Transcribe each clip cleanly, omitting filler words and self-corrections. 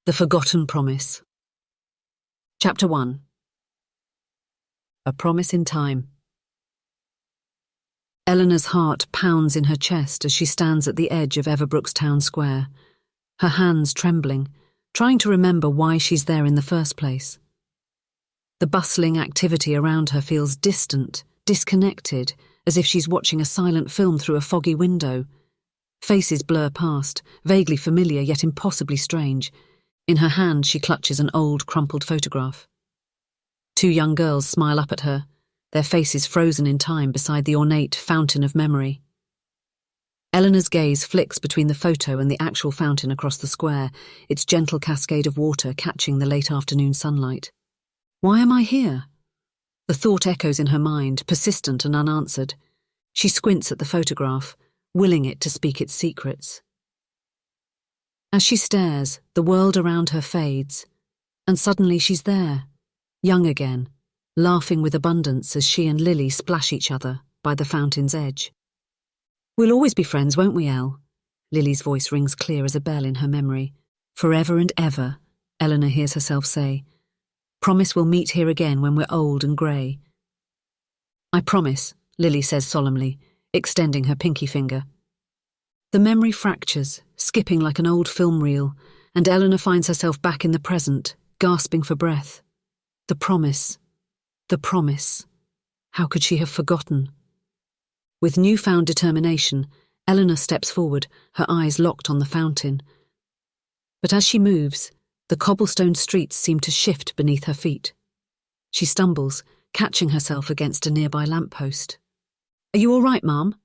The Forgotten Promise. Chapter 1. A Promise in Time. Eleanor's heart pounds in her chest as she stands at the edge of Everbrook's town square, her hands trembling, trying to remember why she's there in the first place. The bustling activity around her feels distant, disconnected, as if she's watching a silent film through a foggy window. Faces blur past, vaguely familiar yet impossibly strange. In her hand she clutches an old, crumpled photograph. Two young girls smile up at her, their faces frozen in time beside the ornate fountain of memory. Eleanor's gaze flicks between the photo and the actual fountain across the square, its gentle cascade of water catching the late afternoon sunlight. Why am I here? The thought echoes in her mind, persistent and unanswered. She squints at the photograph, willing it to speak its secrets. As she stares, the world around her fades, and suddenly she's there, young again, laughing with abundance as she and Lily splash each other by the fountain's edge. "We'll always be friends, won't we, Elle?" Lily's voice rings clear as a bell in her memory. "Forever and ever," Eleanor hears herself say. "Promise we'll meet here again when we're old and grey." "I promise," Lily says solemnly, extending her pinky finger. The memory fractures, skipping like an old film reel, and Eleanor finds herself back in the present, gasping for breath. The promise. The promise. How could she have forgotten? With newfound determination, Eleanor steps forward, her eyes locked on the fountain. But as she moves, the cobblestone streets seem to shift beneath her feet. She stumbles, catching herself against a nearby lamppost. "Are you all right, Mum?"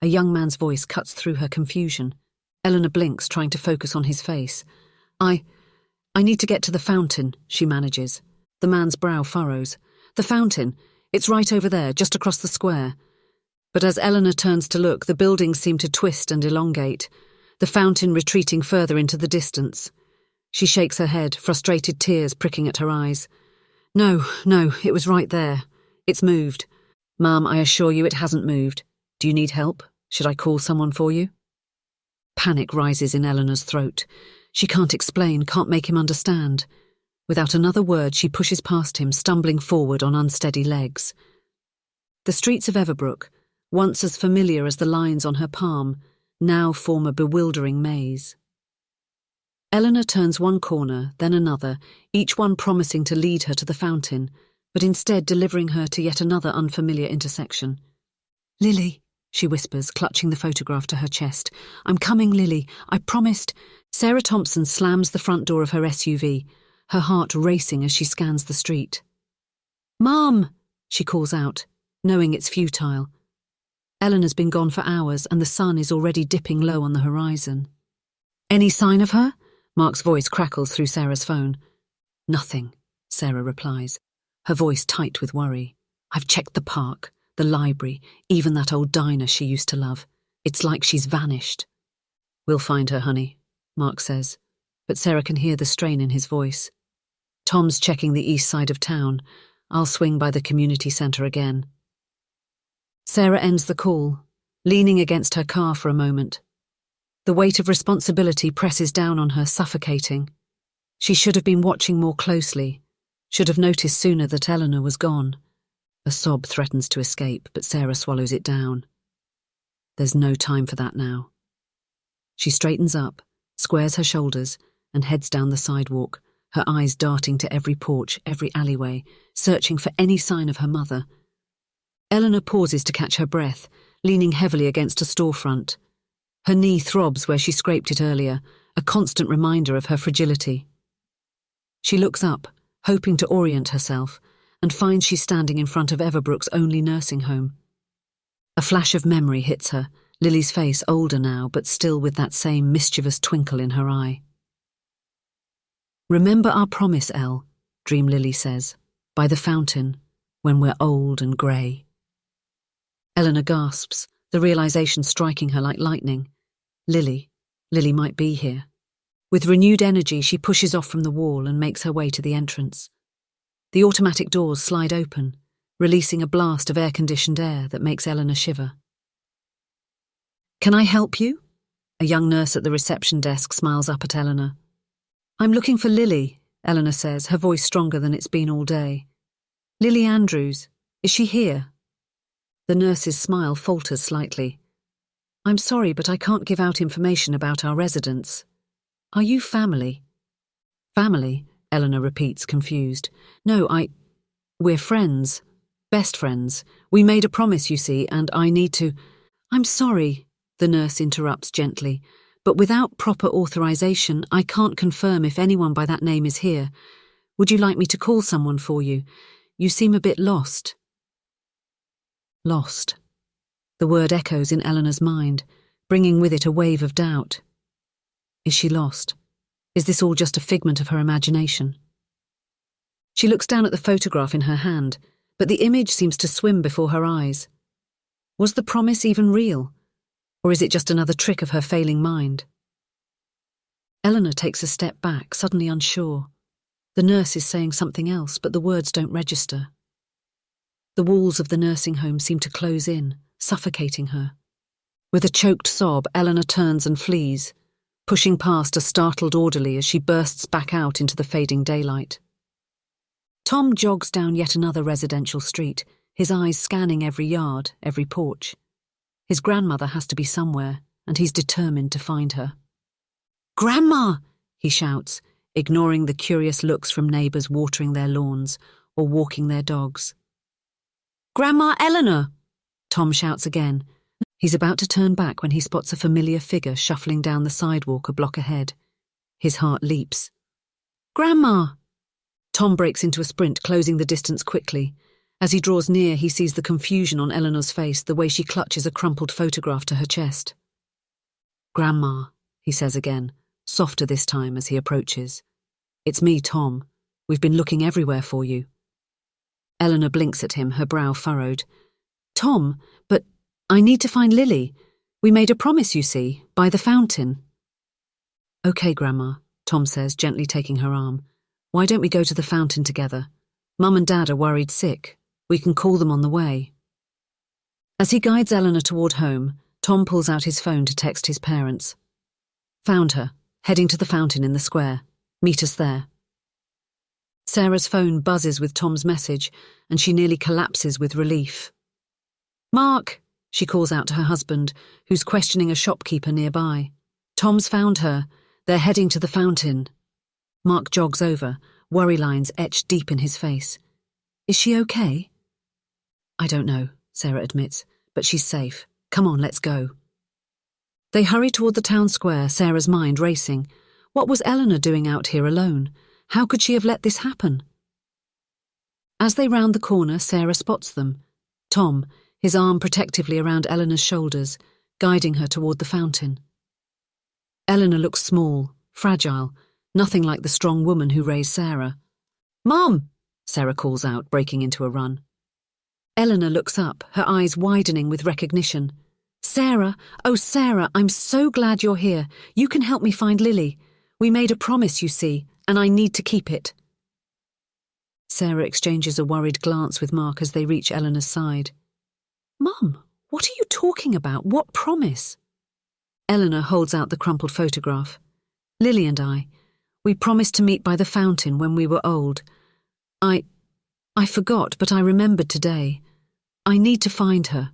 A young man's voice cuts through her confusion. Eleanor blinks, trying to focus on his face. I need to get to the fountain," she manages. The man's brow furrows. "The fountain. It's right over there, just across the square." But as Eleanor turns to look, the buildings seem to twist and elongate, the fountain retreating further into the distance. She shakes her head, frustrated tears pricking at her eyes. No, it was right there. It's moved." "Mum, I assure you it hasn't moved. Do you need help? Should I call someone for you?" Panic rises in Eleanor's throat. She can't explain, can't make him understand. Without another word, she pushes past him, stumbling forward on unsteady legs. The streets of Everbrook, once as familiar as the lines on her palm, now form a bewildering maze. Eleanor turns one corner, then another, each one promising to lead her to the fountain, but instead delivering her to yet another unfamiliar intersection. "Lily," she whispers, clutching the photograph to her chest. "I'm coming, Lily. I promised." Sarah Thompson slams the front door of her SUV, her heart racing as she scans the street. "Mum!" she calls out, knowing it's futile. Eleanor's been gone for hours and the sun is already dipping low on the horizon. "Any sign of her?" Mark's voice crackles through Sarah's phone. "Nothing," Sarah replies, her voice tight with worry. "I've checked the park, the library, even that old diner she used to love. It's like she's vanished." "We'll find her, honey," Mark says, but Sarah can hear the strain in his voice. "Tom's checking the east side of town. I'll swing by the community centre again." Sarah ends the call, leaning against her car for a moment. The weight of responsibility presses down on her, suffocating. She should have been watching more closely, should have noticed sooner that Eleanor was gone. A sob threatens to escape, but Sarah swallows it down. There's no time for that now. She straightens up, squares her shoulders, and heads down the sidewalk, her eyes darting to every porch, every alleyway, searching for any sign of her mother. Eleanor pauses to catch her breath, leaning heavily against a storefront. Her knee throbs where she scraped it earlier, a constant reminder of her fragility. She looks up, hoping to orient herself, and finds she's standing in front of Everbrook's only nursing home. A flash of memory hits her, Lily's face older now, but still with that same mischievous twinkle in her eye. "Remember our promise, Elle," Dream Lily says, "by the fountain, when we're old and grey." Eleanor gasps, the realization striking her like lightning. Lily might be here. With renewed energy, she pushes off from the wall and makes her way to the entrance. The automatic doors slide open, releasing a blast of air-conditioned air that makes Eleanor shiver. "Can I help you?" A young nurse at the reception desk smiles up at Eleanor. I'm looking for Lily, Eleanor says, her voice stronger than it's been all day. Lily Andrews. Is she here? The nurse's smile falters slightly. I'm sorry, but I can't give out information about our residents. Are you family? Family, Eleanor repeats, confused. No, we're friends. Best friends. We made a promise, you see, and I need to… I'm sorry, the nurse interrupts gently, but without proper authorization, I can't confirm if anyone by that name is here. Would you like me to call someone for you? You seem a bit lost. Lost. The word echoes in Eleanor's mind, bringing with it a wave of doubt. Is she lost? Is this all just a figment of her imagination? She looks down at the photograph in her hand, but the image seems to swim before her eyes. Was the promise even real? Or is it just another trick of her failing mind? Eleanor takes a step back, suddenly unsure. The nurse is saying something else, but the words don't register. The walls of the nursing home seem to close in, suffocating her. With a choked sob, Eleanor turns and flees, pushing past a startled orderly as she bursts back out into the fading daylight. Tom jogs down yet another residential street, his eyes scanning every yard, every porch. His grandmother has to be somewhere, and he's determined to find her. "Grandma!" he shouts, ignoring the curious looks from neighbours watering their lawns or walking their dogs. "Grandma Eleanor!" Tom shouts again. He's about to turn back when he spots a familiar figure shuffling down the sidewalk a block ahead. His heart leaps. "Grandma!" Tom breaks into a sprint, closing the distance quickly. As he draws near, he sees the confusion on Eleanor's face, the way she clutches a crumpled photograph to her chest. "Grandma," he says again, softer this time as he approaches. "It's me, Tom. We've been looking everywhere for you." Eleanor blinks at him, her brow furrowed. "Tom, but I need to find Lily. We made a promise, you see, by the fountain." "Okay, Grandma," Tom says, gently taking her arm. "Why don't we go to the fountain together? Mum and Dad are worried sick. We can call them on the way." As he guides Eleanor toward home, Tom pulls out his phone to text his parents. "Found her, heading to the fountain in the square. Meet us there." Sarah's phone buzzes with Tom's message, and she nearly collapses with relief. "Mark," she calls out to her husband, who's questioning a shopkeeper nearby. "Tom's found her. They're heading to the fountain." Mark jogs over, worry lines etched deep in his face. "Is she okay?" "I don't know," Sarah admits, "but she's safe. Come on, let's go." They hurry toward the town square, Sarah's mind racing. What was Eleanor doing out here alone? How could she have let this happen? As they round the corner, Sarah spots them. Tom, his arm protectively around Eleanor's shoulders, guiding her toward the fountain. Eleanor looks small, fragile, nothing like the strong woman who raised Sarah. "Mom!" Sarah calls out, breaking into a run. Eleanor looks up, her eyes widening with recognition. "Sarah, oh Sarah, I'm so glad you're here. You can help me find Lily. We made a promise, you see, and I need to keep it." Sarah exchanges a worried glance with Mark as they reach Eleanor's side. "Mum, what are you talking about? What promise?" Eleanor holds out the crumpled photograph. "Lily and we promised to meet by the fountain when we were old. I forgot, but I remembered today. I need to find her."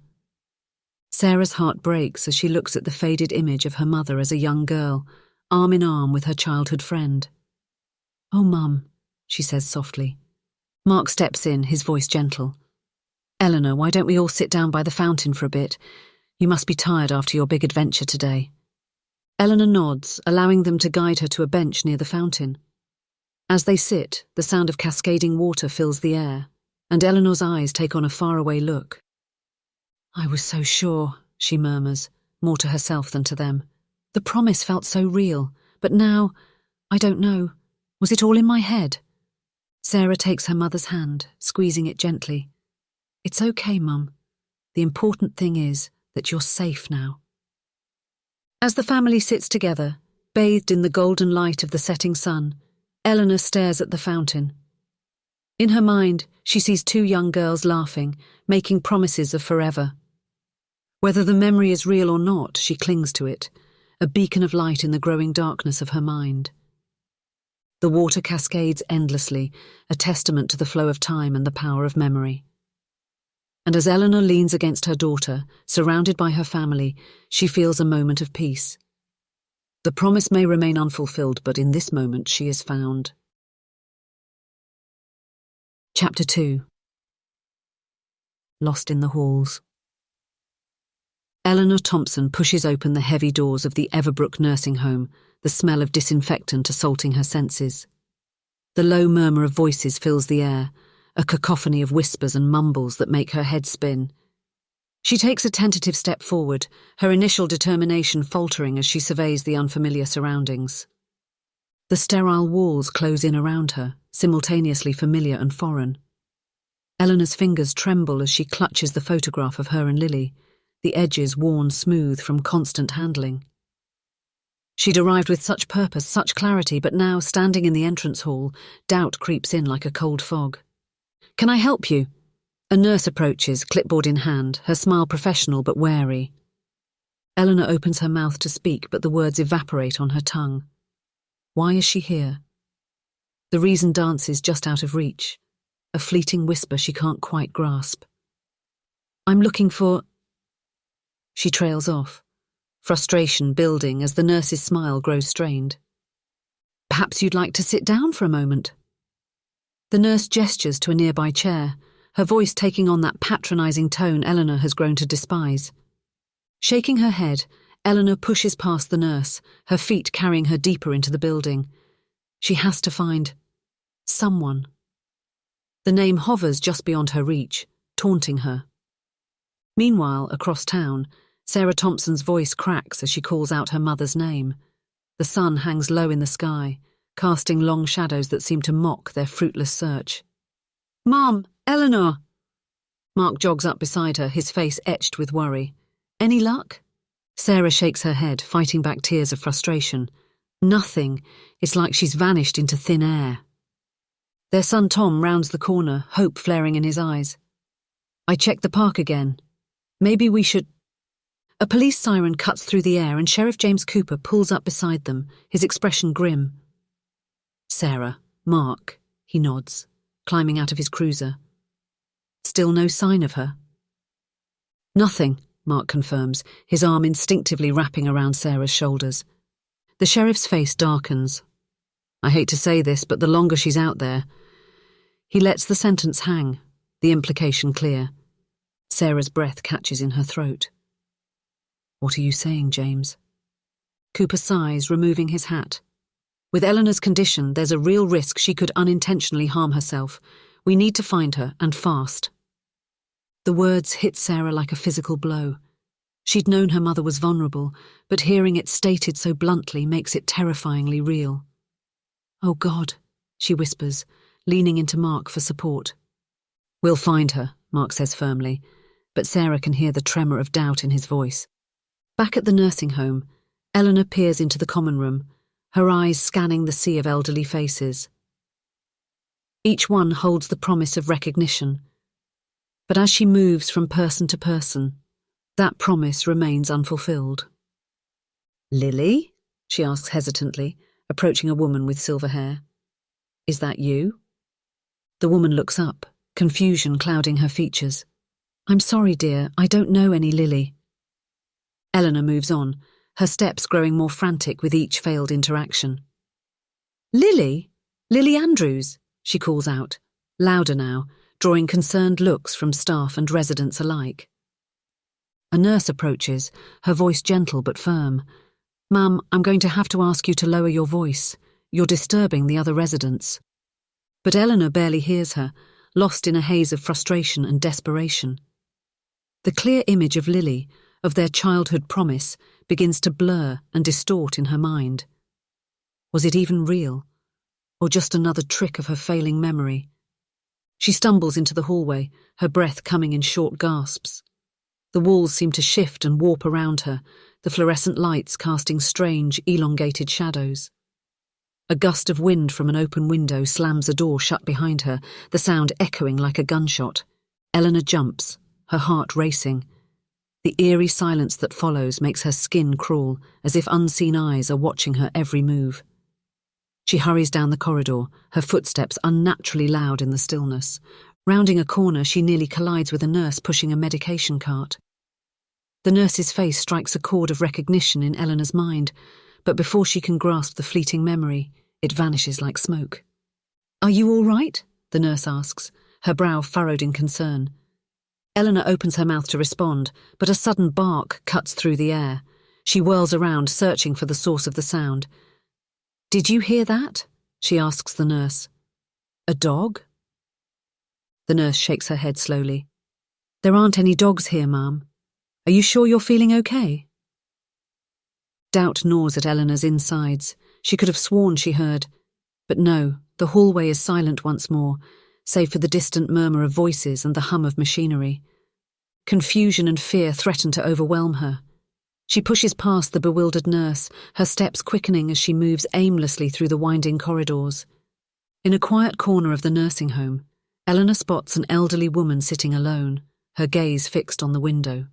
Sarah's heart breaks as she looks at the faded image of her mother as a young girl, arm in arm with her childhood friend. "Oh, Mum," she says softly. Mark steps in, his voice gentle. "Eleanor, why don't we all sit down by the fountain for a bit? You must be tired after your big adventure today." Eleanor nods, allowing them to guide her to a bench near the fountain. As they sit, the sound of cascading water fills the air, and Eleanor's eyes take on a faraway look. "I was so sure," she murmurs, more to herself than to them. "The promise felt so real, but now, I don't know. Was it all in my head?" Sarah takes her mother's hand, squeezing it gently. "It's okay, Mum. The important thing is that you're safe now." As the family sits together, bathed in the golden light of the setting sun, Eleanor stares at the fountain. In her mind, she sees two young girls laughing, making promises of forever. Whether the memory is real or not, she clings to it, a beacon of light in the growing darkness of her mind. The water cascades endlessly, a testament to the flow of time and the power of memory. And as Eleanor leans against her daughter, surrounded by her family, she feels a moment of peace. The promise may remain unfulfilled, but in this moment she is found. Chapter 2. Lost in the Halls. Eleanor Thompson pushes open the heavy doors of the Everbrook nursing home, the smell of disinfectant assaulting her senses. The low murmur of voices fills the air, a cacophony of whispers and mumbles that make her head spin. She takes a tentative step forward, her initial determination faltering as she surveys the unfamiliar surroundings. The sterile walls close in around her, simultaneously familiar and foreign. Eleanor's fingers tremble as she clutches the photograph of her and Lily, the edges worn smooth from constant handling. She'd arrived with such purpose, such clarity, but now, standing in the entrance hall, doubt creeps in like a cold fog. "Can I help you?" A nurse approaches, clipboard in hand, her smile professional but wary. Eleanor opens her mouth to speak, but the words evaporate on her tongue. Why is she here? The reason dances just out of reach, a fleeting whisper she can't quite grasp. "I'm looking for—" She trails off, frustration building as the nurse's smile grows strained. "Perhaps you'd like to sit down for a moment." The nurse gestures to a nearby chair, her voice taking on that patronizing tone Eleanor has grown to despise. Shaking her head, Eleanor pushes past the nurse, her feet carrying her deeper into the building. She has to find someone. The name hovers just beyond her reach, taunting her. Meanwhile, across town, Sarah Thompson's voice cracks as she calls out her mother's name. The sun hangs low in the sky, casting long shadows that seem to mock their fruitless search. "Mom! Eleanor!" Mark jogs up beside her, his face etched with worry. "Any luck?" Sarah shakes her head, fighting back tears of frustration. "Nothing. It's like she's vanished into thin air." Their son Tom rounds the corner, hope flaring in his eyes. "I checked the park again. Maybe we should—" A police siren cuts through the air and Sheriff James Cooper pulls up beside them, his expression grim. "Sarah, Mark," he nods, climbing out of his cruiser. "Still no sign of her?" "Nothing," Mark confirms, his arm instinctively wrapping around Sarah's shoulders. The sheriff's face darkens. "I hate to say this, but the longer she's out there—" He lets the sentence hang, the implication clear. Sarah's breath catches in her throat. "What are you saying, James?" Cooper sighs, removing his hat. "With Eleanor's condition, there's a real risk she could unintentionally harm herself. We need to find her, and fast." The words hit Sarah like a physical blow. She'd known her mother was vulnerable, but hearing it stated so bluntly makes it terrifyingly real. "Oh God," she whispers, leaning into Mark for support. "We'll find her," Mark says firmly, but Sarah can hear the tremor of doubt in his voice. Back at the nursing home, Eleanor peers into the common room, her eyes scanning the sea of elderly faces. Each one holds the promise of recognition, but as she moves from person to person, that promise remains unfulfilled. "Lily?" she asks hesitantly, approaching a woman with silver hair. "Is that you?" The woman looks up, confusion clouding her features. "I'm sorry, dear, I don't know any Lily." Eleanor moves on, her steps growing more frantic with each failed interaction. "Lily? Lily Andrews?" she calls out, louder now, drawing concerned looks from staff and residents alike. A nurse approaches, her voice gentle but firm. "Ma'am, I'm going to have to ask you to lower your voice. You're disturbing the other residents." But Eleanor barely hears her, lost in a haze of frustration and desperation. The clear image of Lily, of their childhood promise, begins to blur and distort in her mind. Was it even real? Or just another trick of her failing memory? She stumbles into the hallway, her breath coming in short gasps. The walls seem to shift and warp around her, the fluorescent lights casting strange, elongated shadows. A gust of wind from an open window slams a door shut behind her, the sound echoing like a gunshot. Eleanor jumps, her heart racing. The eerie silence that follows makes her skin crawl, as if unseen eyes are watching her every move. She hurries down the corridor, her footsteps unnaturally loud in the stillness. Rounding a corner, she nearly collides with a nurse pushing a medication cart. The nurse's face strikes a chord of recognition in Eleanor's mind, but before she can grasp the fleeting memory, it vanishes like smoke. "Are you all right?" the nurse asks, her brow furrowed in concern. Eleanor opens her mouth to respond, but a sudden bark cuts through the air. She whirls around, searching for the source of the sound. "Did you hear that?" she asks the nurse. "A dog?" The nurse shakes her head slowly. "There aren't any dogs here, Ma'am. Are you sure you're feeling okay?" Doubt gnaws at Eleanor's insides. She could have sworn she heard. But no, the hallway is silent once more, save for the distant murmur of voices and the hum of machinery. Confusion and fear threaten to overwhelm her. She pushes past the bewildered nurse, her steps quickening as she moves aimlessly through the winding corridors. In a quiet corner of the nursing home, Eleanor spots an elderly woman sitting alone, her gaze fixed on the window.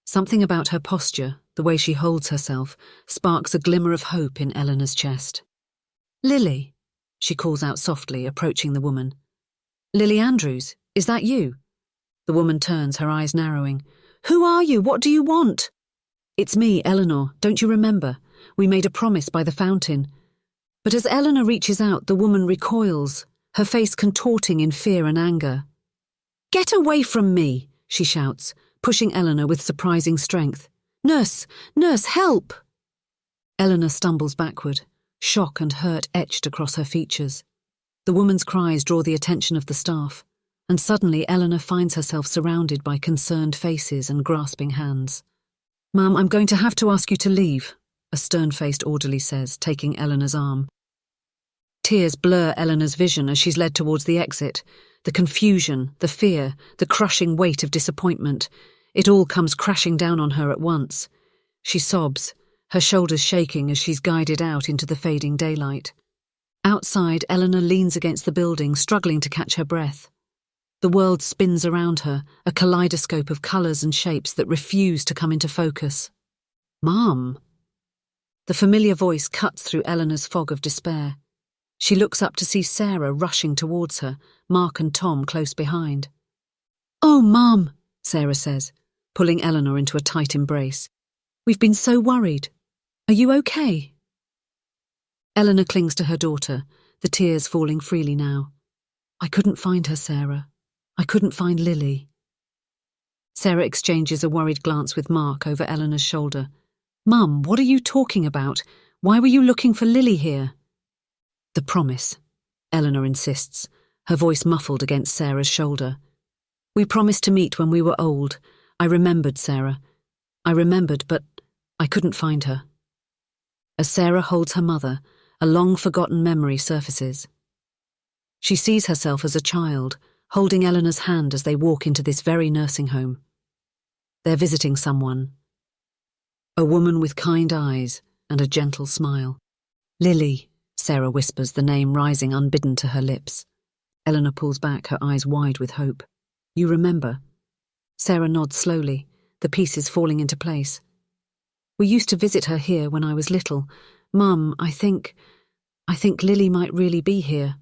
Something about her posture, the way she holds herself, sparks a glimmer of hope in Eleanor's chest. "Lily," she calls out softly, approaching the woman. "Lily Andrews, is that you?" The woman turns, her eyes narrowing. "Who are you? What do you want?" "It's me, Eleanor. Don't you remember? We made a promise by the fountain." But as Eleanor reaches out, the woman recoils, her face contorting in fear and anger. "Get away from me!" she shouts, pushing Eleanor with surprising strength. "Nurse! Nurse, help!" Eleanor stumbles backward, shock and hurt etched across her features. The woman's cries draw the attention of the staff, and suddenly Eleanor finds herself surrounded by concerned faces and grasping hands. "Ma'am, I'm going to have to ask you to leave," a stern-faced orderly says, taking Eleanor's arm. Tears blur Eleanor's vision as she's led towards the exit. The confusion, the fear, the crushing weight of disappointment, it all comes crashing down on her at once. She sobs, her shoulders shaking as she's guided out into the fading daylight. Outside, Eleanor leans against the building, struggling to catch her breath. The world spins around her, a kaleidoscope of colours and shapes that refuse to come into focus. "Mom!" The familiar voice cuts through Eleanor's fog of despair. She looks up to see Sarah rushing towards her, Mark and Tom close behind. "Oh, Mom," Sarah says, pulling Eleanor into a tight embrace. "We've been so worried. Are you okay?" Eleanor clings to her daughter, the tears falling freely now. "I couldn't find her, Sarah. I couldn't find Lily." Sarah exchanges a worried glance with Mark over Eleanor's shoulder. "Mum, what are you talking about? Why were you looking for Lily here?" "The promise," Eleanor insists, her voice muffled against Sarah's shoulder. "We promised to meet when we were old. I remembered, Sarah. I remembered, but I couldn't find her." As Sarah holds her mother, a long-forgotten memory surfaces. She sees herself as a child, holding Eleanor's hand as they walk into this very nursing home. They're visiting someone. A woman with kind eyes and a gentle smile. "Lily," Sarah whispers, the name rising unbidden to her lips. Eleanor pulls back, her eyes wide with hope. "You remember?" Sarah nods slowly, the pieces falling into place. "We used to visit her here when I was little. Mum, I think Lily might really be here."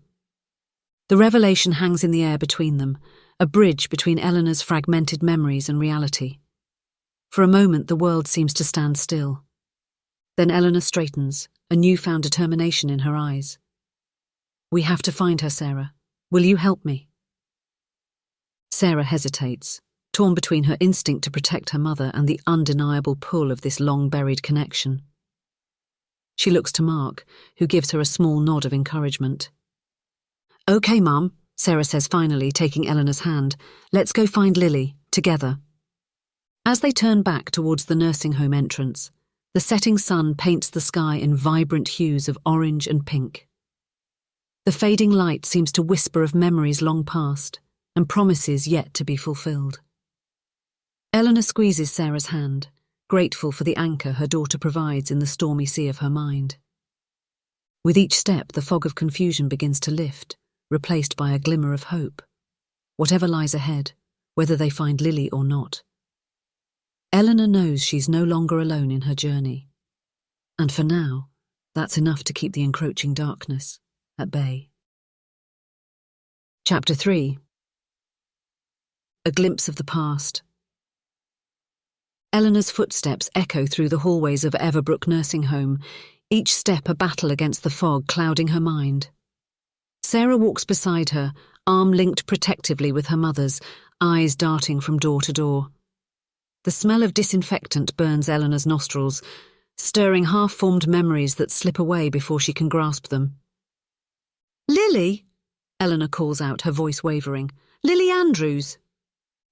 The revelation hangs in the air between them, a bridge between Eleanor's fragmented memories and reality. For a moment, the world seems to stand still. Then Eleanor straightens, a newfound determination in her eyes. "We have to find her, Sarah. Will you help me?" Sarah hesitates, torn between her instinct to protect her mother and the undeniable pull of this long-buried connection. She looks to Mark, who gives her a small nod of encouragement. "Okay, Mum," Sarah says finally, taking Eleanor's hand. "Let's go find Lily, together." As they turn back towards the nursing home entrance, the setting sun paints the sky in vibrant hues of orange and pink. The fading light seems to whisper of memories long past and promises yet to be fulfilled. Eleanor squeezes Sarah's hand, grateful for the anchor her daughter provides in the stormy sea of her mind. With each step, the fog of confusion begins to lift, replaced by a glimmer of hope. Whatever lies ahead, whether they find Lily or not. Eleanor knows she's no longer alone in her journey. And for now, That's enough to keep the encroaching darkness at bay. Chapter 3. A glimpse of the past. Eleanor's footsteps echo through the hallways of Everbrook nursing home, each step a battle against the fog clouding her mind. Sarah walks beside her, arm linked protectively with her mother's, eyes darting from door to door. The smell of disinfectant burns Eleanor's nostrils, stirring half-formed memories that slip away before she can grasp them. "Lily!" Eleanor calls out, her voice wavering. "Lily Andrews!"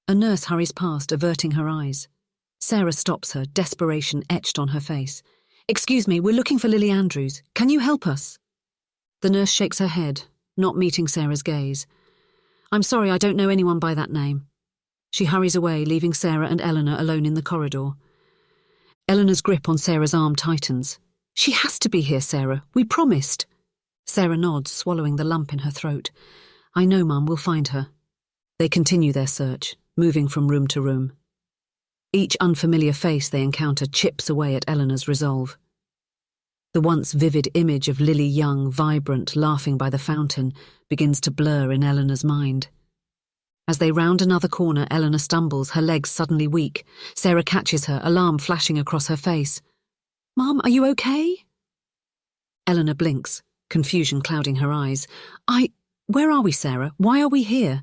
A nurse hurries past, averting her eyes. Sarah stops her, desperation etched on her face. "Excuse me, we're looking for Lily Andrews. Can you help us?" The nurse shakes her head, not meeting Sarah's gaze. "I'm sorry, I don't know anyone by that name." She hurries away, leaving Sarah and Eleanor alone in the corridor. Eleanor's grip on Sarah's arm tightens. "She has to be here, Sarah. We promised." Sarah nods, swallowing the lump in her throat. "I know, Mum, we'll find her." They continue their search, moving from room to room. Each unfamiliar face they encounter chips away at Eleanor's resolve. The once vivid image of Lily young, vibrant, laughing by the fountain begins to blur in Eleanor's mind. As they round another corner, Eleanor stumbles, her legs suddenly weak. Sarah catches her, alarm flashing across her face. "Mum, are you okay?" Eleanor blinks, confusion clouding her eyes. Where are we, Sarah? Why are we here?"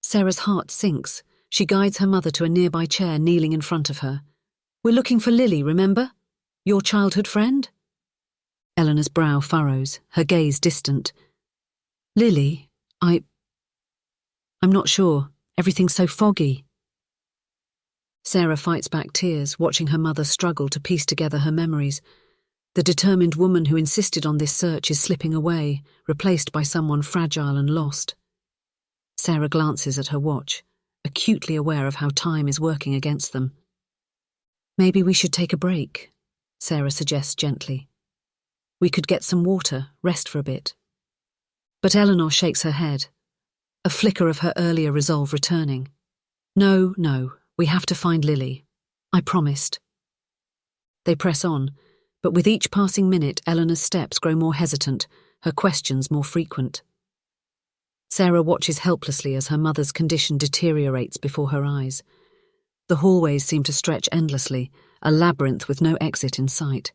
Sarah's heart sinks. She guides her mother to a nearby chair, kneeling in front of her. "We're looking for Lily, remember? Your childhood friend?" Eleanor's brow furrows, her gaze distant. "Lily, I'm not sure. Everything's so foggy." Sarah fights back tears, watching her mother struggle to piece together her memories. The determined woman who insisted on this search is slipping away, replaced by someone fragile and lost. Sarah glances at her watch, acutely aware of how time is working against them. "Maybe we should take a break," Sarah suggests gently. "We could get some water, rest for a bit." But Eleanor shakes her head, a flicker of her earlier resolve returning. No, we have to find Lily. I promised." They press on, but with each passing minute, Eleanor's steps grow more hesitant, her questions more frequent. Sarah watches helplessly as her mother's condition deteriorates before her eyes. The hallways seem to stretch endlessly, a labyrinth with no exit in sight.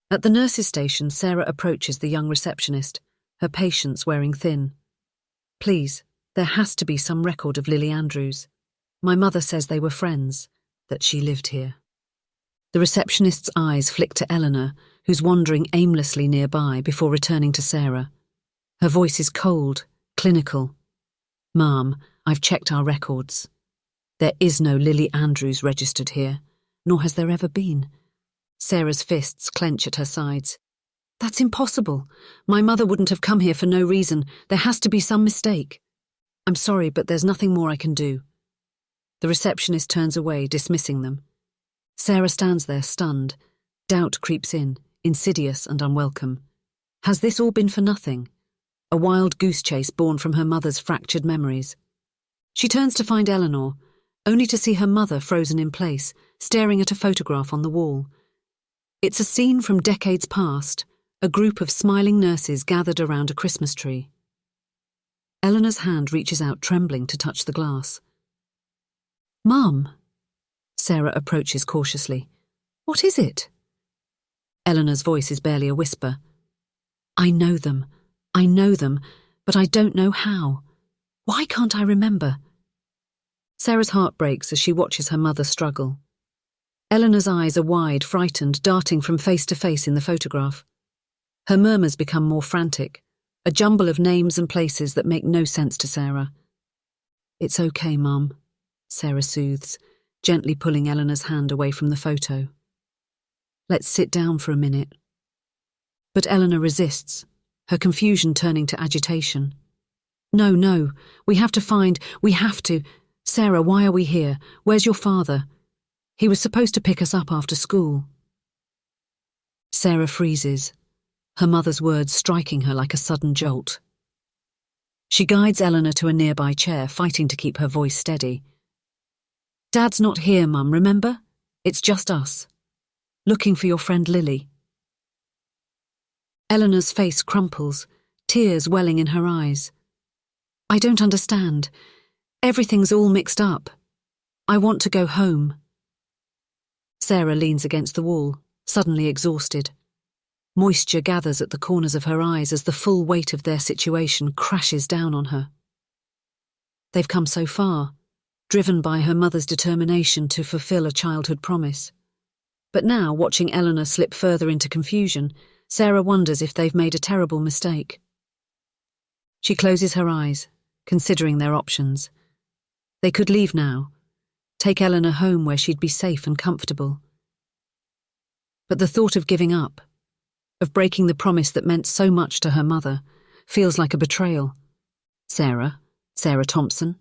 At the nurse's station, Sarah approaches the young receptionist, her patience wearing thin. "Please, there has to be some record of Lily Andrews. My mother says they were friends, that she lived here." The receptionist's eyes flick to Eleanor, who's wandering aimlessly nearby before returning to Sarah. Her voice is cold, clinical. "Ma'am, I've checked our records. There is no Lily Andrews registered here, nor has there ever been." Sarah's fists clench at her sides. "That's impossible. My mother wouldn't have come here for no reason. There has to be some mistake. I'm sorry, but there's nothing more I can do." The receptionist turns away, dismissing them. Sarah stands there, stunned. Doubt creeps in, insidious and unwelcome. Has this all been for nothing? A wild goose chase born from her mother's fractured memories. She turns to find Eleanor, only to see her mother frozen in place, staring at a photograph on the wall. It's a scene from decades past, a group of smiling nurses gathered around a Christmas tree. Eleanor's hand reaches out, trembling, to touch the glass. "Mum," Sarah approaches cautiously. "What is it?" Eleanor's voice is barely a whisper. I know them, but I don't know how. Why can't I remember?" Sarah's heart breaks as she watches her mother struggle. Eleanor's eyes are wide, frightened, darting from face to face in the photograph. Her murmurs become more frantic, a jumble of names and places that make no sense to Sarah. "It's okay, Mum," Sarah soothes, gently pulling Eleanor's hand away from the photo. "Let's sit down for a minute." But Eleanor resists, her confusion turning to agitation. No, we have to. Sarah, why are we here? Where's your father? He was supposed to pick us up after school." Sarah freezes, her mother's words striking her like a sudden jolt. She guides Eleanor to a nearby chair, fighting to keep her voice steady. "Dad's not here, Mum, remember? It's just us. Looking for your friend Lily." Eleanor's face crumples, tears welling in her eyes. I don't understand. Everything's all mixed up. I want to go home. Sarah leans against the wall, suddenly exhausted. Moisture gathers at the corners of her eyes as the full weight of their situation crashes down on her. They've come so far, driven by her mother's determination to fulfill a childhood promise. But now, watching Eleanor slip further into confusion, Sarah wonders if they've made a terrible mistake. She closes her eyes, considering their options. They could leave now, take Eleanor home where she'd be safe and comfortable. But the thought of giving up, of breaking the promise that meant so much to her mother, feels like a betrayal. Sarah Thompson?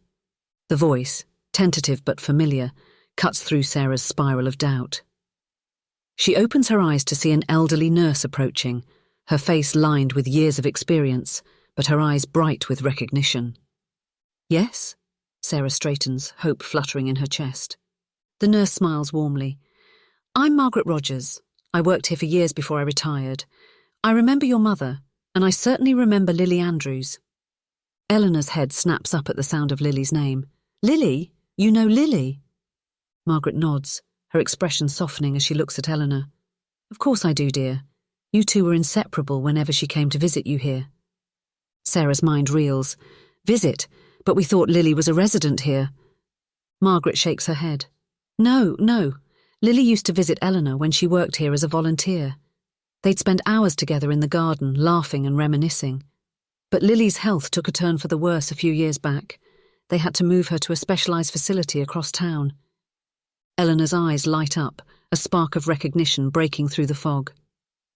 The voice, tentative but familiar, cuts through Sarah's spiral of doubt. She opens her eyes to see an elderly nurse approaching, her face lined with years of experience, but her eyes bright with recognition. Yes? Sarah straightens, hope fluttering in her chest. The nurse smiles warmly. I'm Margaret Rogers. I worked here for years before I retired. I remember your mother, and I certainly remember Lily Andrews. Eleanor's head snaps up at the sound of Lily's name. Lily? You know Lily? Margaret nods, her expression softening as she looks at Eleanor. Of course I do, dear. You two were inseparable whenever she came to visit you here. Sarah's mind reels. Visit? But we thought Lily was a resident here. Margaret shakes her head. No. Lily used to visit Eleanor when she worked here as a volunteer. They'd spend hours together in the garden, laughing and reminiscing. But Lily's health took a turn for the worse a few years back. They had to move her to a specialised facility across town. Eleanor's eyes light up, a spark of recognition breaking through the fog.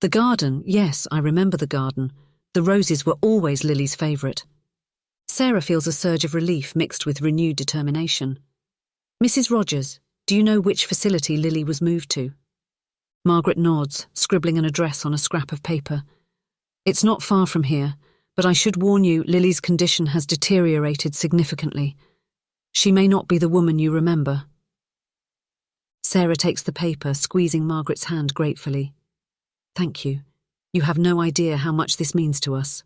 The garden, yes, I remember the garden. The roses were always Lily's favourite. Sarah feels a surge of relief mixed with renewed determination. Mrs. Rogers, do you know which facility Lily was moved to? Margaret nods, scribbling an address on a scrap of paper. It's not far from here, but I should warn you, Lily's condition has deteriorated significantly. She may not be the woman you remember. Sarah takes the paper, squeezing Margaret's hand gratefully. Thank you. You have no idea how much this means to us.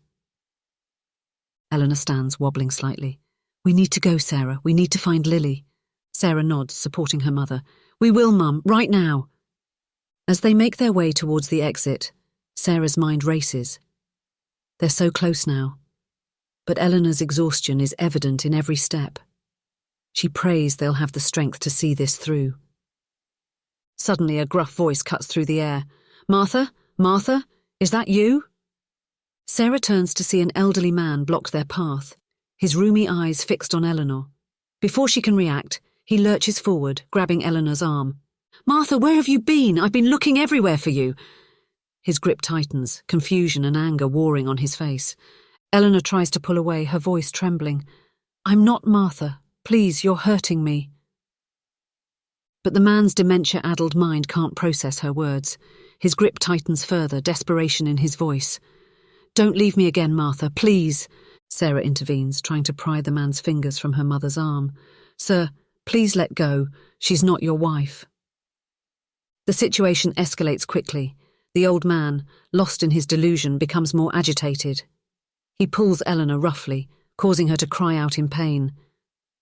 Eleanor stands, wobbling slightly. We need to go, Sarah. We need to find Lily. Sarah nods, supporting her mother. We will, Mum, right now. As they make their way towards the exit, Sarah's mind races. They're so close now. But Eleanor's exhaustion is evident in every step. She prays they'll have the strength to see this through. Suddenly a gruff voice cuts through the air. Martha? Martha? Is that you? Sarah turns to see an elderly man block their path, his rheumy eyes fixed on Eleanor. Before she can react, he lurches forward, grabbing Eleanor's arm. Martha, where have you been? I've been looking everywhere for you. His grip tightens, confusion and anger warring on his face. Eleanor tries to pull away, her voice trembling. I'm not Martha. Please, you're hurting me. But the man's dementia-addled mind can't process her words. His grip tightens further, desperation in his voice. Don't leave me again, Martha, please. Sarah intervenes, trying to pry the man's fingers from her mother's arm. Sir, please let go. She's not your wife. The situation escalates quickly. The old man, lost in his delusion, becomes more agitated. He pulls Eleanor roughly, causing her to cry out in pain.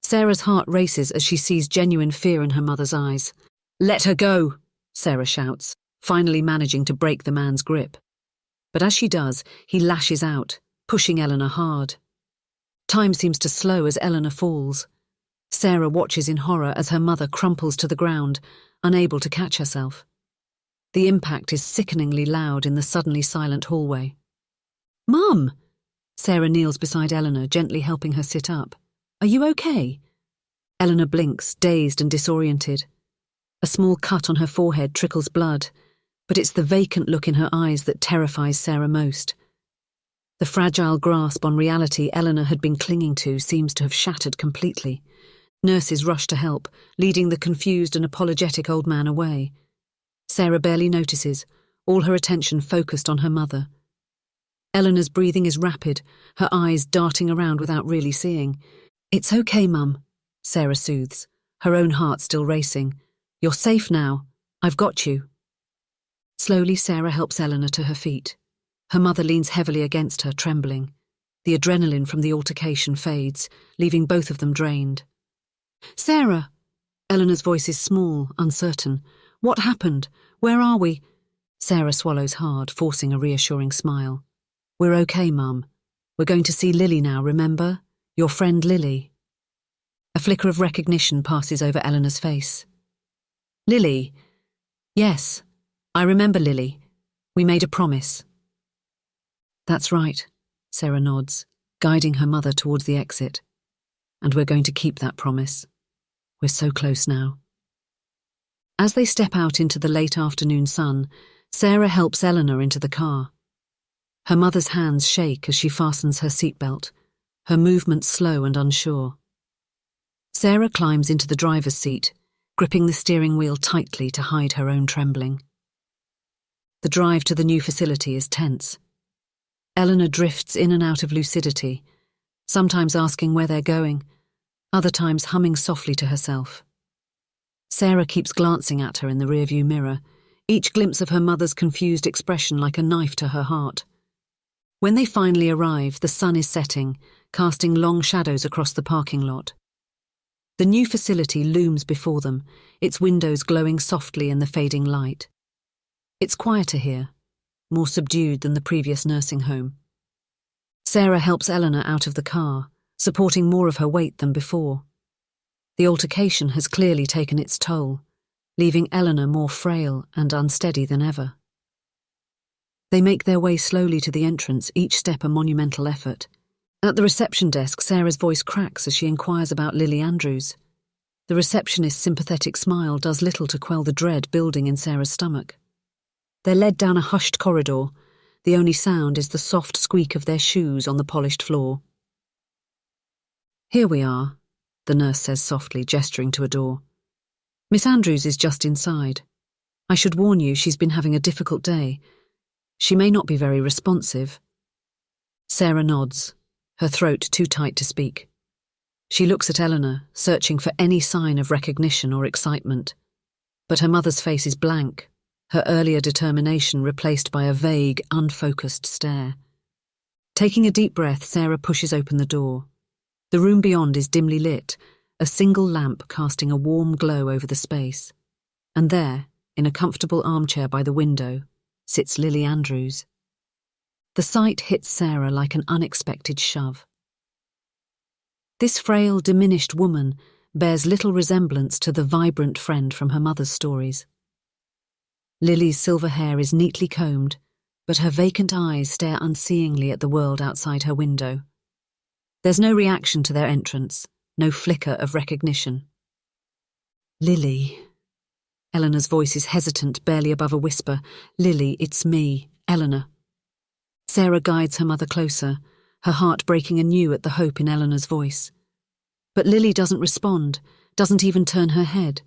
Sarah's heart races as she sees genuine fear in her mother's eyes. Let her go, Sarah shouts, finally managing to break the man's grip. But as she does, he lashes out, pushing Eleanor hard. Time seems to slow as Eleanor falls. Sarah watches in horror as her mother crumples to the ground, unable to catch herself. The impact is sickeningly loud in the suddenly silent hallway. Mum! Sarah kneels beside Eleanor, gently helping her sit up. Are you okay? Eleanor blinks, dazed and disoriented. A small cut on her forehead trickles blood, but it's the vacant look in her eyes that terrifies Sarah most. The fragile grasp on reality Eleanor had been clinging to seems to have shattered completely. Nurses rush to help, leading the confused and apologetic old man away. Sarah barely notices, all her attention focused on her mother. Eleanor's breathing is rapid, her eyes darting around without really seeing. It's okay, Mum, Sarah soothes, her own heart still racing. You're safe now. I've got you. Slowly, Sarah helps Eleanor to her feet. Her mother leans heavily against her, trembling. The adrenaline from the altercation fades, leaving both of them drained. "Sarah!" Eleanor's voice is small, uncertain. "What happened? Where are we?" Sarah swallows hard, forcing a reassuring smile. "We're okay, Mum. We're going to see Lily now, remember? Your friend Lily." A flicker of recognition passes over Eleanor's face. "Lily? Yes, I remember Lily. We made a promise." "That's right," Sarah nods, guiding her mother towards the exit. "And we're going to keep that promise. We're so close now." As they step out into the late afternoon sun, Sarah helps Eleanor into the car. Her mother's hands shake as she fastens her seatbelt, her movements slow and unsure. Sarah climbs into the driver's seat, gripping the steering wheel tightly to hide her own trembling. The drive to the new facility is tense. Eleanor drifts in and out of lucidity, sometimes asking where they're going, other times humming softly to herself. Sarah keeps glancing at her in the rearview mirror, each glimpse of her mother's confused expression like a knife to her heart. When they finally arrive, the sun is setting, casting long shadows across the parking lot. The new facility looms before them, its windows glowing softly in the fading light. It's quieter here, more subdued than the previous nursing home. Sarah helps Eleanor out of the car, supporting more of her weight than before. The altercation has clearly taken its toll, leaving Eleanor more frail and unsteady than ever. They make their way slowly to the entrance, each step a monumental effort. At the reception desk, Sarah's voice cracks as she inquires about Lily Andrews. The receptionist's sympathetic smile does little to quell the dread building in Sarah's stomach. They're led down a hushed corridor. The only sound is the soft squeak of their shoes on the polished floor. "Here we are," the nurse says softly, gesturing to a door. "Miss Andrews is just inside. I should warn you, she's been having a difficult day. She may not be very responsive." Sarah nods, her throat too tight to speak. She looks at Eleanor, searching for any sign of recognition or excitement. But her mother's face is blank, her earlier determination replaced by a vague, unfocused stare. Taking a deep breath, Sarah pushes open the door. The room beyond is dimly lit, a single lamp casting a warm glow over the space. And there, in a comfortable armchair by the window, sits Lily Andrews. The sight hits Sarah like an unexpected shove. This frail, diminished woman bears little resemblance to the vibrant friend from her mother's stories. Lily's silver hair is neatly combed, but her vacant eyes stare unseeingly at the world outside her window. There's no reaction to their entrance, no flicker of recognition. "Lily." Eleanor's voice is hesitant, barely above a whisper. "Lily, it's me, Eleanor." Sarah guides her mother closer, her heart breaking anew at the hope in Eleanor's voice. But Lily doesn't respond, doesn't even turn her head.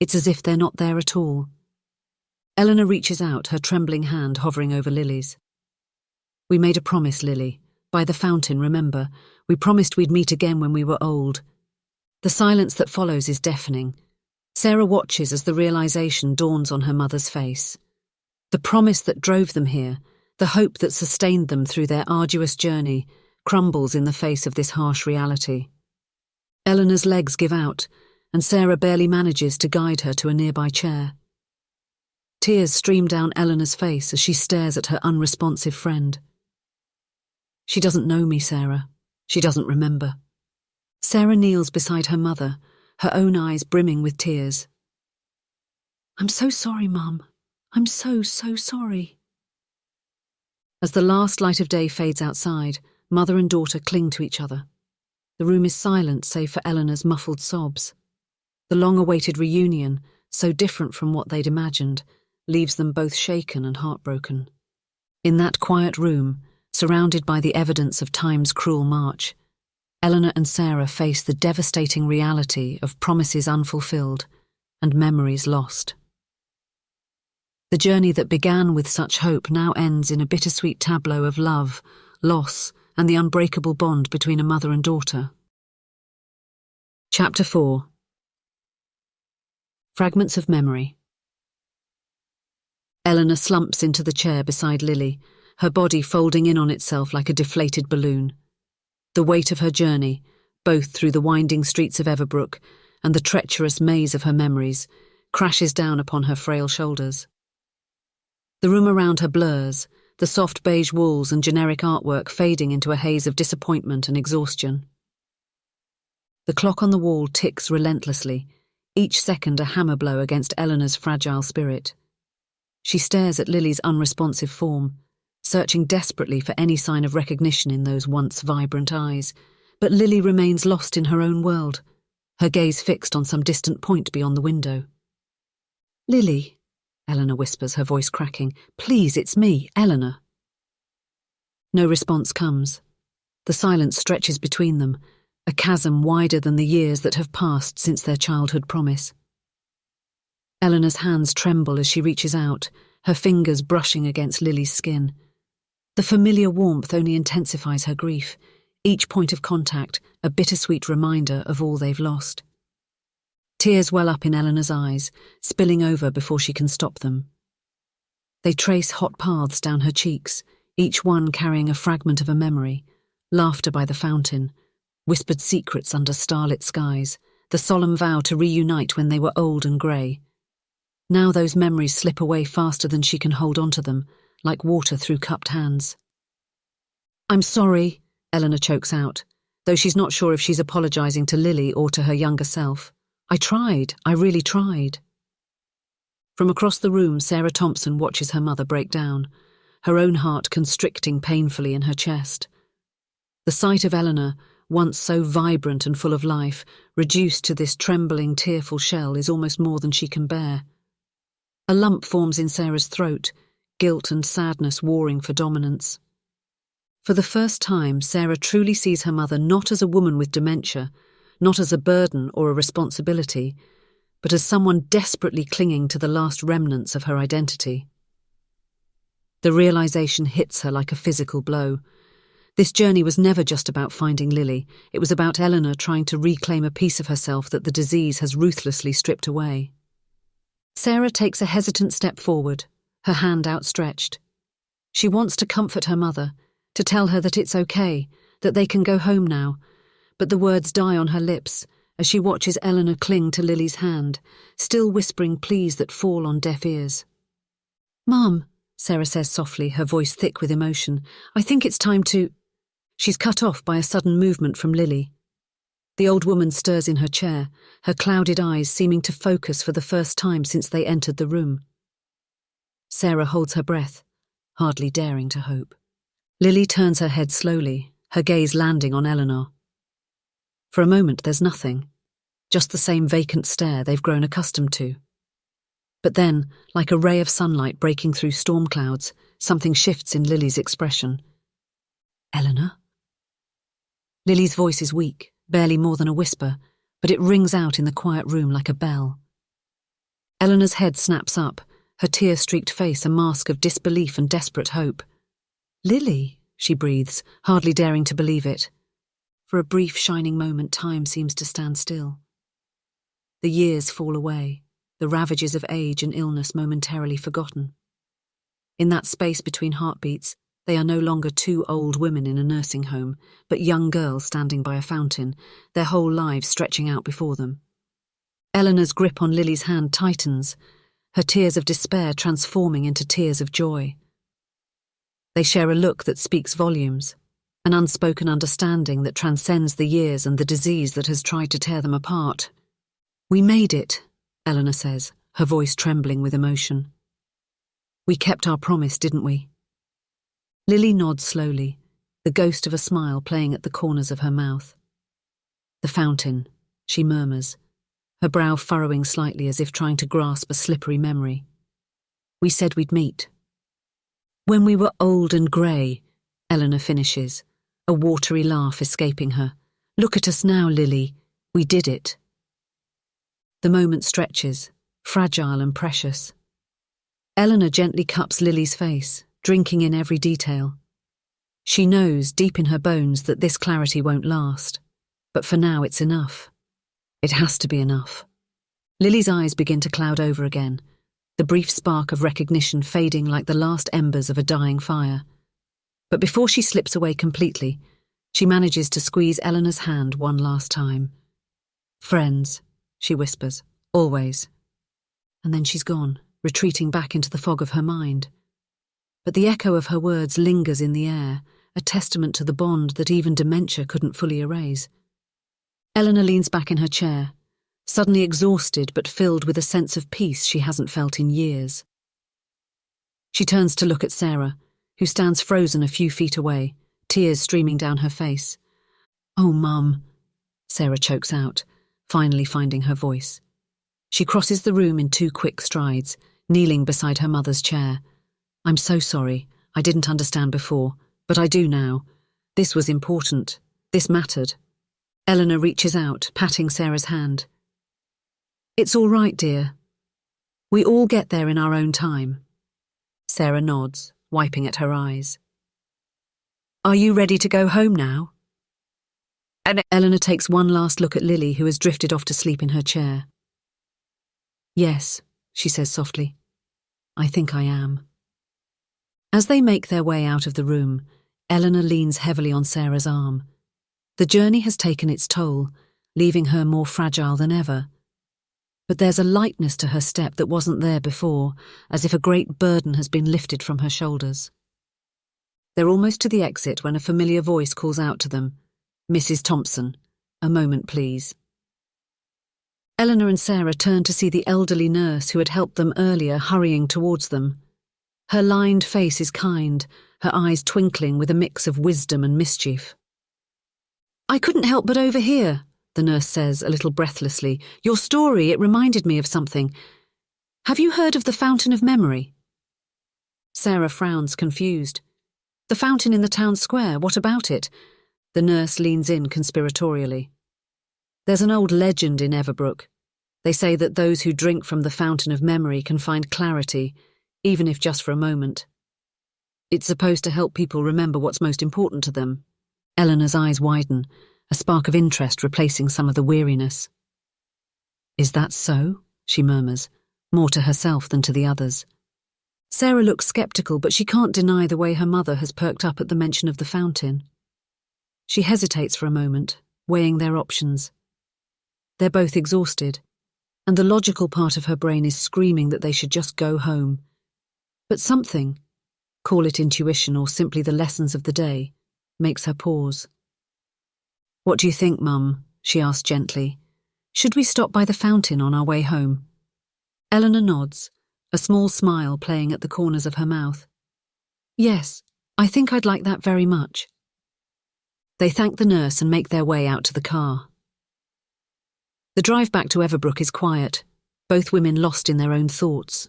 It's as if they're not there at all. Eleanor reaches out, her trembling hand hovering over Lily's. "We made a promise, Lily. By the fountain, remember. We promised we'd meet again when we were old." The silence that follows is deafening. Sarah watches as the realization dawns on her mother's face. The promise that drove them here, the hope that sustained them through their arduous journey, crumbles in the face of this harsh reality. Eleanor's legs give out, and Sarah barely manages to guide her to a nearby chair. Tears stream down Eleanor's face as she stares at her unresponsive friend. "She doesn't know me, Sarah. She doesn't remember." Sarah kneels beside her mother, her own eyes brimming with tears. "I'm so sorry, Mum. I'm so sorry." As the last light of day fades outside, mother and daughter cling to each other. The room is silent save for Eleanor's muffled sobs. The long-awaited reunion, so different from what they'd imagined, leaves them both shaken and heartbroken. In that quiet room, surrounded by the evidence of time's cruel march, Eleanor and Sarah face the devastating reality of promises unfulfilled and memories lost. The journey that began with such hope now ends in a bittersweet tableau of love, loss, and the unbreakable bond between a mother and daughter. Chapter 4. Fragments of Memory. Eleanor slumps into the chair beside Lily, her body folding in on itself like a deflated balloon. The weight of her journey, both through the winding streets of Everbrook and the treacherous maze of her memories, crashes down upon her frail shoulders. The room around her blurs, the soft beige walls and generic artwork fading into a haze of disappointment and exhaustion. The clock on the wall ticks relentlessly, each second a hammer blow against Eleanor's fragile spirit. She stares at Lily's unresponsive form, searching desperately for any sign of recognition in those once vibrant eyes, but Lily remains lost in her own world, her gaze fixed on some distant point beyond the window. "Lily," Eleanor whispers, her voice cracking. "Please, it's me, Eleanor." No response comes. The silence stretches between them, a chasm wider than the years that have passed since their childhood promise. Eleanor's hands tremble as she reaches out, her fingers brushing against Lily's skin. The familiar warmth only intensifies her grief, each point of contact a bittersweet reminder of all they've lost. Tears well up in Eleanor's eyes, spilling over before she can stop them. They trace hot paths down her cheeks, each one carrying a fragment of a memory, laughter by the fountain, whispered secrets under starlit skies, the solemn vow to reunite when they were old and grey. Now those memories slip away faster than she can hold onto them, like water through cupped hands. "I'm sorry," Eleanor chokes out, though she's not sure if she's apologising to Lily or to her younger self. I really tried." From across the room, Sarah Thompson watches her mother break down, her own heart constricting painfully in her chest. The sight of Eleanor, once so vibrant and full of life, reduced to this trembling, tearful shell is almost more than she can bear. A lump forms in Sarah's throat, guilt and sadness warring for dominance. For the first time, Sarah truly sees her mother not as a woman with dementia, not as a burden or a responsibility, but as someone desperately clinging to the last remnants of her identity. The realization hits her like a physical blow. This journey was never just about finding Lily, it was about Eleanor trying to reclaim a piece of herself that the disease has ruthlessly stripped away. Sarah takes a hesitant step forward, her hand outstretched. She wants to comfort her mother, to tell her that it's okay, that they can go home now, but the words die on her lips as she watches Eleanor cling to Lily's hand, still whispering pleas that fall on deaf ears. "Mum," Sarah says softly, her voice thick with emotion, "I think it's time to—" She's cut off by a sudden movement from Lily. The old woman stirs in her chair, her clouded eyes seeming to focus for the first time since they entered the room. Sarah holds her breath, hardly daring to hope. Lily turns her head slowly, her gaze landing on Eleanor. For a moment there's nothing, just the same vacant stare they've grown accustomed to. But then, like a ray of sunlight breaking through storm clouds, something shifts in Lily's expression. "Eleanor?" Lily's voice is weak, barely more than a whisper, but it rings out in the quiet room like a bell. Eleanor's head snaps up, her tear-streaked face a mask of disbelief and desperate hope. "Lily," she breathes, hardly daring to believe it. For a brief, shining moment, time seems to stand still. The years fall away, the ravages of age and illness momentarily forgotten. In that space between heartbeats, they are no longer two old women in a nursing home, but young girls standing by a fountain, their whole lives stretching out before them. Eleanor's grip on Lily's hand tightens, her tears of despair transforming into tears of joy. They share a look that speaks volumes, an unspoken understanding that transcends the years and the disease that has tried to tear them apart. "We made it," Eleanor says, her voice trembling with emotion. "We kept our promise, didn't we?" Lily nods slowly, the ghost of a smile playing at the corners of her mouth. "The fountain," she murmurs, her brow furrowing slightly as if trying to grasp a slippery memory. "We said we'd meet." "When we were old and grey," Eleanor finishes, a watery laugh escaping her. "Look at us now, Lily. We did it." The moment stretches, fragile and precious. Eleanor gently cups Lily's face, drinking in every detail. She knows, deep in her bones, that this clarity won't last. But for now it's enough. It has to be enough. Lily's eyes begin to cloud over again, the brief spark of recognition fading like the last embers of a dying fire. But before she slips away completely, she manages to squeeze Eleanor's hand one last time. "Friends," she whispers, "always." And then she's gone, retreating back into the fog of her mind. But the echo of her words lingers in the air, a testament to the bond that even dementia couldn't fully erase. Eleanor leans back in her chair, suddenly exhausted but filled with a sense of peace she hasn't felt in years. She turns to look at Sarah, who stands frozen a few feet away, tears streaming down her face. "Oh, Mum," Sarah chokes out, finally finding her voice. She crosses the room in 2 quick strides, kneeling beside her mother's chair. "I'm so sorry. I didn't understand before, but I do now. This was important. This mattered." Eleanor reaches out, patting Sarah's hand. "It's all right, dear. We all get there in our own time." Sarah nods, wiping at her eyes. "Are you ready to go home now?" And Eleanor takes one last look at Lily, who has drifted off to sleep in her chair. "Yes," she says softly. "I think I am." As they make their way out of the room, Eleanor leans heavily on Sarah's arm. The journey has taken its toll, leaving her more fragile than ever. But there's a lightness to her step that wasn't there before, as if a great burden has been lifted from her shoulders. They're almost to the exit when a familiar voice calls out to them, "Mrs. Thompson, a moment please." Eleanor and Sarah turn to see the elderly nurse who had helped them earlier hurrying towards them. Her lined face is kind, her eyes twinkling with a mix of wisdom and mischief. "I couldn't help but overhear," the nurse says a little breathlessly. "Your story, it reminded me of something. Have you heard of the Fountain of Memory?" Sarah frowns, confused. "The fountain in the town square, what about it?" The nurse leans in conspiratorially. "There's an old legend in Everbrook. They say that those who drink from the Fountain of Memory can find clarity, even if just for a moment. It's supposed to help people remember what's most important to them." Eleanor's eyes widen, a spark of interest replacing some of the weariness. "Is that so?" she murmurs, more to herself than to the others. Sarah looks sceptical, but she can't deny the way her mother has perked up at the mention of the fountain. She hesitates for a moment, weighing their options. They're both exhausted, and the logical part of her brain is screaming that they should just go home. But something, call it intuition or simply the lessons of the day, makes her pause. "What do you think, Mum?" she asks gently. "Should we stop by the fountain on our way home?" Eleanor nods, a small smile playing at the corners of her mouth. "Yes, I think I'd like that very much." They thank the nurse and make their way out to the car. The drive back to Everbrook is quiet, both women lost in their own thoughts.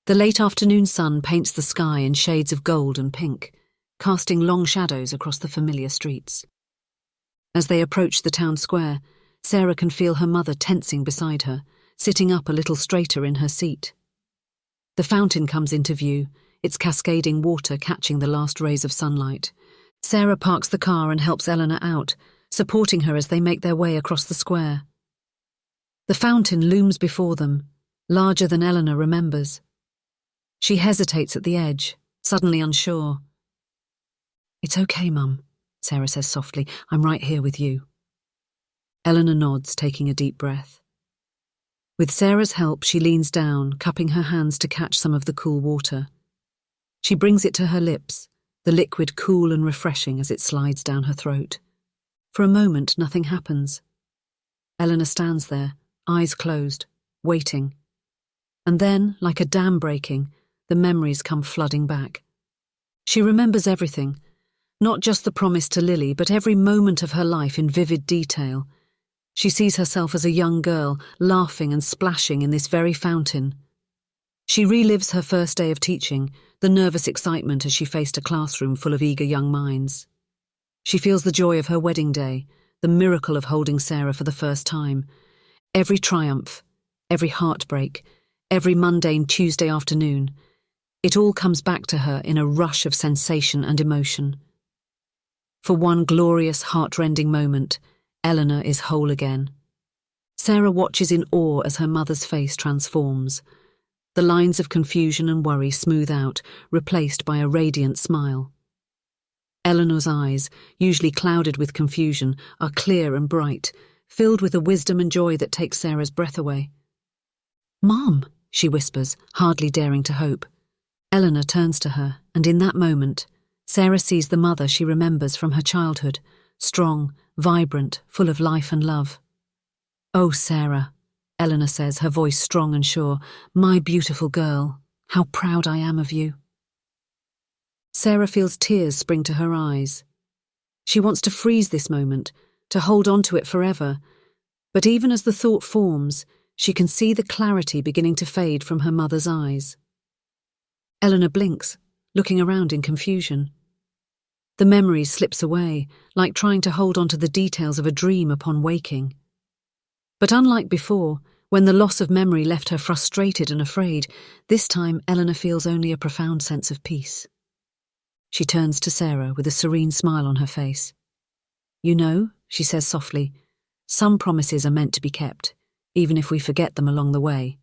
The late afternoon sun paints the sky in shades of gold and pink, casting long shadows across the familiar streets. As they approach the town square, Sarah can feel her mother tensing beside her, sitting up a little straighter in her seat. The fountain comes into view, its cascading water catching the last rays of sunlight. Sarah parks the car and helps Eleanor out, supporting her as they make their way across the square. The fountain looms before them, larger than Eleanor remembers. She hesitates at the edge, suddenly unsure. "It's okay, Mum," Sarah says softly. "I'm right here with you." Eleanor nods, taking a deep breath. With Sarah's help, she leans down, cupping her hands to catch some of the cool water. She brings it to her lips, the liquid cool and refreshing as it slides down her throat. For a moment, nothing happens. Eleanor stands there, eyes closed, waiting. And then, like a dam breaking, the memories come flooding back. She remembers everything, not just the promise to Lily, but every moment of her life in vivid detail. She sees herself as a young girl, laughing and splashing in this very fountain. She relives her first day of teaching, the nervous excitement as she faced a classroom full of eager young minds. She feels the joy of her wedding day, the miracle of holding Sarah for the first time. Every triumph, every heartbreak, every mundane Tuesday afternoon. It all comes back to her in a rush of sensation and emotion. For one glorious, heart-rending moment, Eleanor is whole again. Sarah watches in awe as her mother's face transforms. The lines of confusion and worry smooth out, replaced by a radiant smile. Eleanor's eyes, usually clouded with confusion, are clear and bright, filled with a wisdom and joy that takes Sarah's breath away. "Mom," she whispers, hardly daring to hope. Eleanor turns to her, and in that moment, Sarah sees the mother she remembers from her childhood, strong, vibrant, full of life and love. "Oh, Sarah," Eleanor says, her voice strong and sure, "my beautiful girl, how proud I am of you." Sarah feels tears spring to her eyes. She wants to freeze this moment, to hold on to it forever, but even as the thought forms, she can see the clarity beginning to fade from her mother's eyes. Eleanor blinks, looking around in confusion. The memory slips away, like trying to hold on to the details of a dream upon waking. But unlike before, when the loss of memory left her frustrated and afraid, this time Eleanor feels only a profound sense of peace. She turns to Sarah with a serene smile on her face. "You know," she says softly, "some promises are meant to be kept, even if we forget them along the way."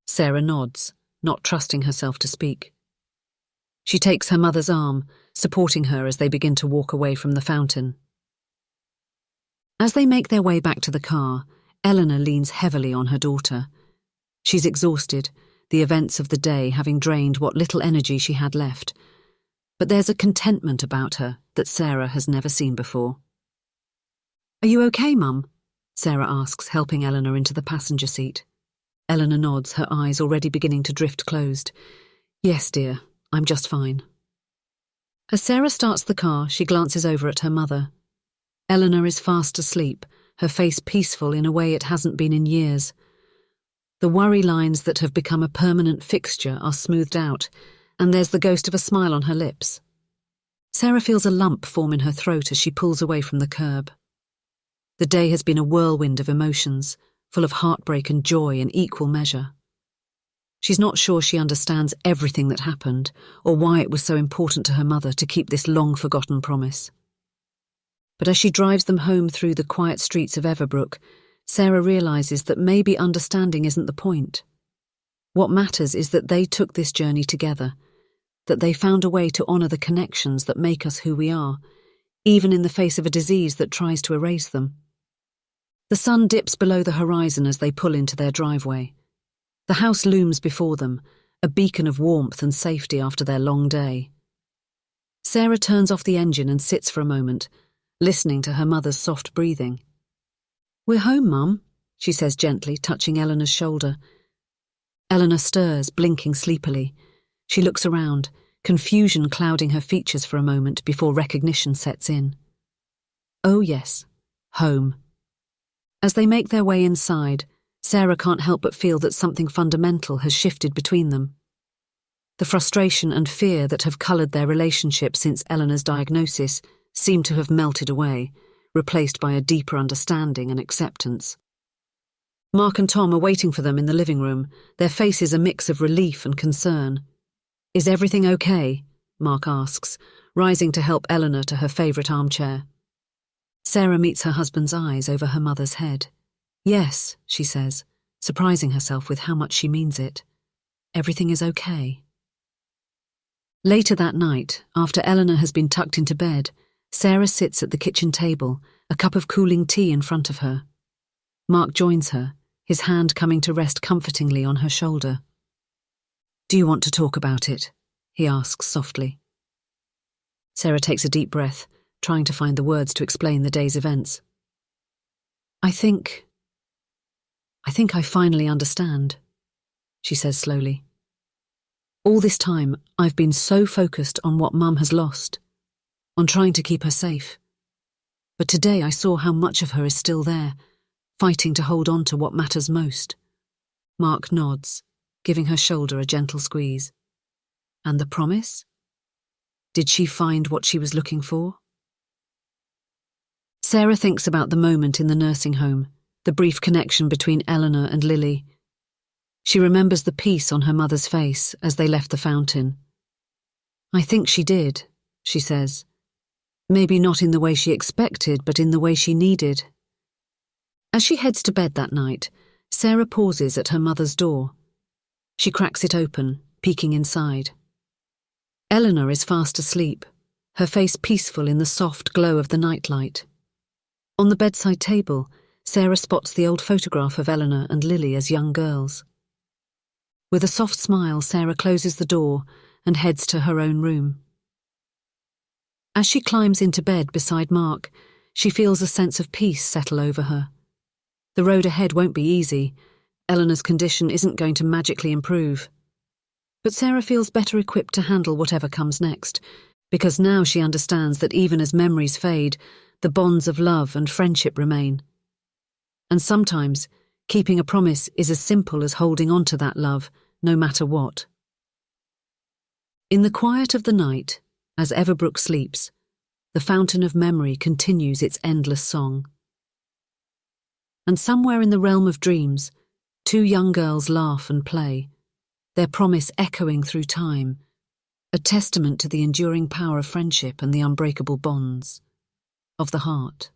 Sarah nods, not trusting herself to speak. She takes her mother's arm, supporting her as they begin to walk away from the fountain. As they make their way back to the car, Eleanor leans heavily on her daughter. She's exhausted, the events of the day having drained what little energy she had left. But there's a contentment about her that Sarah has never seen before. "Are you okay, Mum?" Sarah asks, helping Eleanor into the passenger seat. Eleanor nods, her eyes already beginning to drift closed. "Yes, dear, I'm just fine." As Sarah starts the car, she glances over at her mother. Eleanor is fast asleep, her face peaceful in a way it hasn't been in years. The worry lines that have become a permanent fixture are smoothed out, and there's the ghost of a smile on her lips. Sarah feels a lump form in her throat as she pulls away from the curb. The day has been a whirlwind of emotions, full of heartbreak and joy in equal measure. She's not sure she understands everything that happened, or why it was so important to her mother to keep this long-forgotten promise. But as she drives them home through the quiet streets of Everbrook, Sarah realises that maybe understanding isn't the point. What matters is that they took this journey together, that they found a way to honour the connections that make us who we are, even in the face of a disease that tries to erase them. The sun dips below the horizon as they pull into their driveway. The house looms before them, a beacon of warmth and safety after their long day. Sarah turns off the engine and sits for a moment, listening to her mother's soft breathing. "We're home, Mum," she says gently, touching Eleanor's shoulder. Eleanor stirs, blinking sleepily. She looks around, confusion clouding her features for a moment before recognition sets in. Oh yes, home. As they make their way inside, Sarah can't help but feel that something fundamental has shifted between them. The frustration and fear that have coloured their relationship since Eleanor's diagnosis seem to have melted away, replaced by a deeper understanding and acceptance. Mark and Tom are waiting for them in the living room, their faces a mix of relief and concern. "Is everything okay?" Mark asks, rising to help Eleanor to her favourite armchair. Sarah meets her husband's eyes over her mother's head. "Yes," she says, surprising herself with how much she means it. "Everything is okay." Later that night, after Eleanor has been tucked into bed, Sarah sits at the kitchen table, a cup of cooling tea in front of her. Mark joins her, his hand coming to rest comfortingly on her shoulder. "Do you want to talk about it?" he asks softly. Sarah takes a deep breath, trying to find the words to explain the day's events. I think I finally understand," she says slowly. "All this time, I've been so focused on what Mum has lost, on trying to keep her safe. But today I saw how much of her is still there, fighting to hold on to what matters most." Mark nods, giving her shoulder a gentle squeeze. "And the promise? Did she find what she was looking for?" Sarah thinks about the moment in the nursing home, the brief connection between Eleanor and Lily. She remembers the peace on her mother's face as they left the fountain. "I think she did," she says. "Maybe not in the way she expected, but in the way she needed." As she heads to bed that night, Sarah pauses at her mother's door. She cracks it open, peeking inside. Eleanor is fast asleep, her face peaceful in the soft glow of the nightlight. On the bedside table, Sarah spots the old photograph of Eleanor and Lily as young girls. With a soft smile, Sarah closes the door and heads to her own room. As she climbs into bed beside Mark, she feels a sense of peace settle over her. The road ahead won't be easy. Eleanor's condition isn't going to magically improve. But Sarah feels better equipped to handle whatever comes next, because now she understands that even as memories fade, the bonds of love and friendship remain. And sometimes, keeping a promise is as simple as holding on to that love, no matter what. In the quiet of the night, as Everbrook sleeps, the fountain of memory continues its endless song. And somewhere in the realm of dreams, two young girls laugh and play, their promise echoing through time, a testament to the enduring power of friendship and the unbreakable bonds of the heart.